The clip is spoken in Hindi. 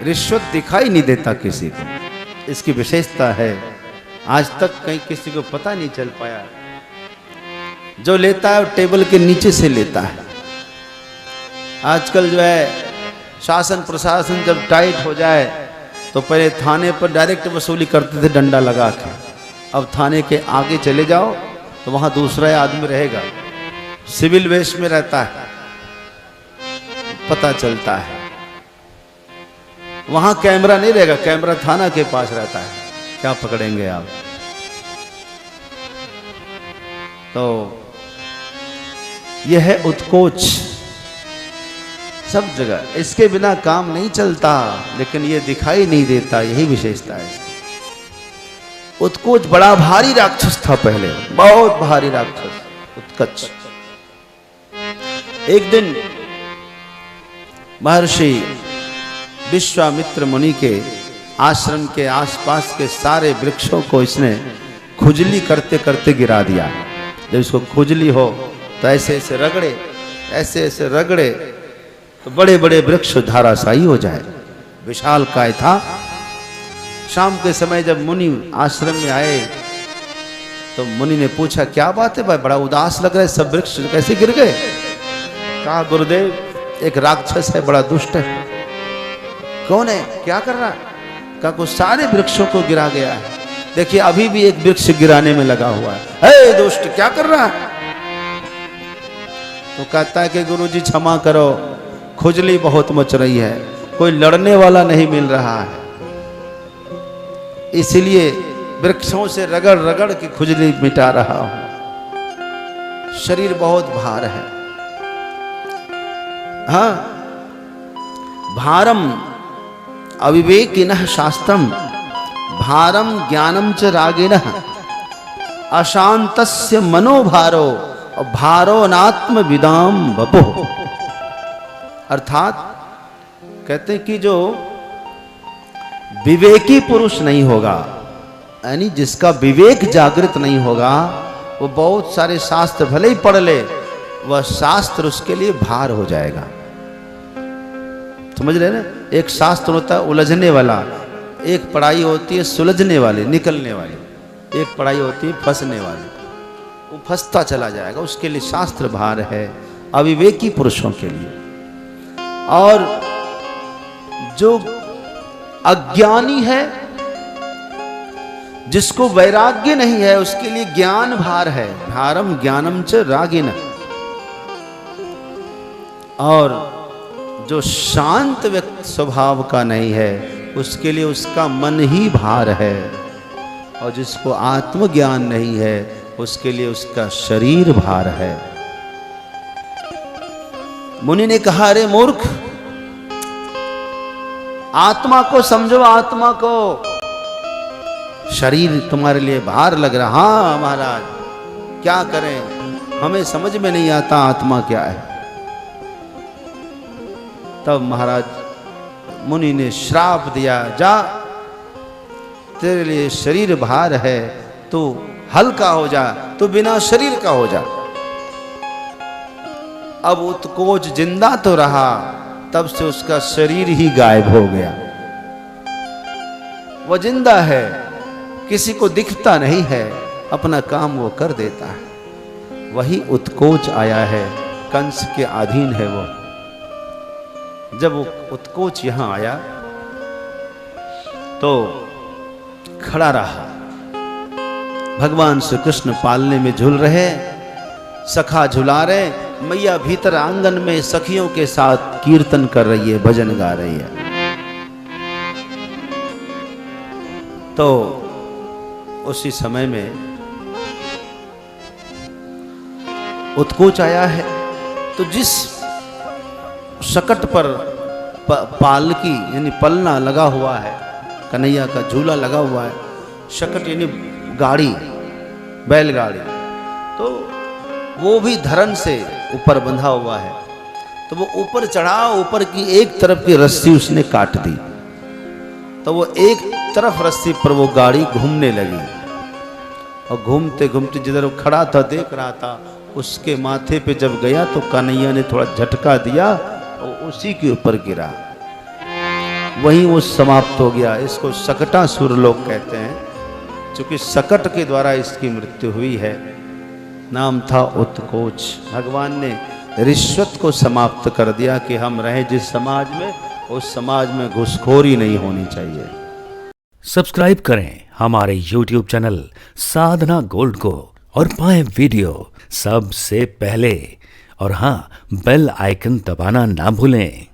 रिश्वत दिखाई नहीं देता किसी को, इसकी विशेषता है। आज तक कहीं किसी को पता नहीं चल पाया। जो लेता है वो टेबल के नीचे से लेता है। आजकल जो है शासन प्रशासन जब टाइट हो जाए तो पहले थाने पर डायरेक्ट वसूली करते थे डंडा लगा के। अब थाने के आगे चले जाओ तो वहां दूसरा आदमी रहेगा, सिविल वेश में रहता है, पता चलता है। वहां कैमरा नहीं रहेगा, कैमरा थाना के पास रहता है, क्या पकड़ेंगे आप। तो यह है उत्कोच सब जगह, इसके बिना काम नहीं चलता, लेकिन यह दिखाई नहीं देता, यही विशेषता है इसकी। उत्कोच बड़ा भारी राक्षस था पहले, बहुत भारी राक्षस उत्कच। एक दिन महर्षि विश्वामित्र मुनि के आश्रम के आसपास के सारे वृक्षों को इसने खुजली करते करते गिरा दिया। जब इसको खुजली हो तो ऐसे ऐसे रगड़े, ऐसे ऐसे रगड़े तो बड़े बड़े वृक्ष धाराशायी हो जाए। विशाल काय था। शाम के समय जब मुनि आश्रम में आए तो मुनि ने पूछा, क्या बात है भाई, बड़ा उदास लग रहा है, सब वृक्ष कैसे गिर गए। कहा, गुरुदेव एक राक्षस है, बड़ा दुष्ट है। कौन है, क्या कर रहा है। कहा, कुछ सारे वृक्षों को गिरा गया है, देखिए अभी भी एक वृक्ष गिराने में लगा हुआ है। हे दुष्ट, क्या कर रहा है। तो कहता है कि गुरुजी क्षमा करो, खुजली बहुत मच रही है, कोई लड़ने वाला नहीं मिल रहा है, इसलिए वृक्षों से रगड़ रगड़ के खुजली मिटा रहा हूं, शरीर बहुत भार है। हाँ, भारम अविवेकिनः शास्त्रम भारम ज्ञानम च रागिनः अशांतस्य मनोभारो भारो नात्म विदाम वपो। अर्थात कहते हैं कि जो विवेकी पुरुष नहीं होगा, यानी जिसका विवेक जागृत नहीं होगा, वो बहुत सारे शास्त्र भले ही पढ़ ले, वह शास्त्र उसके लिए भार हो जाएगा। समझ रहे ना, एक शास्त्र होता है उलझने वाला, एक पढ़ाई होती है सुलझने वाली, निकलने वाली, एक पढ़ाई होती है फंसने वाली, वो फंसता चला जाएगा, उसके लिए शास्त्र भार है अविवेकी पुरुषों के लिए। और जो अज्ञानी है, जिसको वैराग्य नहीं है, उसके लिए ज्ञान भार है, भारम ज्ञानम च रागिन। और जो शांत व्यक्ति स्वभाव का नहीं है, उसके लिए उसका मन ही भार है। और जिसको आत्मज्ञान नहीं है, उसके लिए उसका शरीर भार है। मुनि ने कहा, अरे मूर्ख, आत्मा को समझो, आत्मा को, शरीर तुम्हारे लिए भार लग रहा। हाँ महाराज, क्या करें, हमें समझ में नहीं आता आत्मा क्या है। तब महाराज मुनि ने श्राप दिया, जा, तेरे लिए शरीर भार है, तू हल्का हो जा, तू बिना शरीर का हो जा। अब उत्कोच जिंदा तो रहा, तब से उसका शरीर ही गायब हो गया। वह जिंदा है, किसी को दिखता नहीं है, अपना काम वो कर देता है। वही उत्कोच आया है, कंस के अधीन है वो। जब वो उत्कोच यहां आया तो खड़ा रहा। भगवान श्री कृष्ण पालने में झूल रहे, सखा झुला रहे, मैया भीतर आंगन में सखियों के साथ कीर्तन कर रही है, भजन गा रही है। तो उसी समय में उत्कोच आया है। तो जिस शकट पर पालकी यानी पलना लगा हुआ है, कन्हैया का झूला लगा हुआ है, शकट यानी गाड़ी, बैलगाड़ी, तो वो भी धरन से ऊपर बंधा हुआ है। तो वो ऊपर चढ़ा, ऊपर की एक तरफ की रस्सी उसने काट दी, तो वो एक तरफ रस्सी पर वो गाड़ी घूमने लगी। और घूमते घूमते जिधर वो खड़ा था, देख रहा था, उसके माथे पे जब गया तो कन्हैया ने थोड़ा झटका दिया और उसी के ऊपर गिरा। वहीं वो समाप्त हो गया। इसको सकटासुर लोग कहते हैं, क्योंकि सकट के द्वारा इसकी मृत्यु हुई है। नाम था उत्कोच। भगवान ने रिश्वत को समाप्त कर दिया कि हम रहे जिस समाज में, उस समाज में घूसखोरी नहीं होनी चाहिए। सब्सक्राइब करें हमारे YouTube चैनल साधना गोल्ड को और पाएं वीडियो सबसे पहले। और हाँ, बेल आइकन दबाना ना भूलें।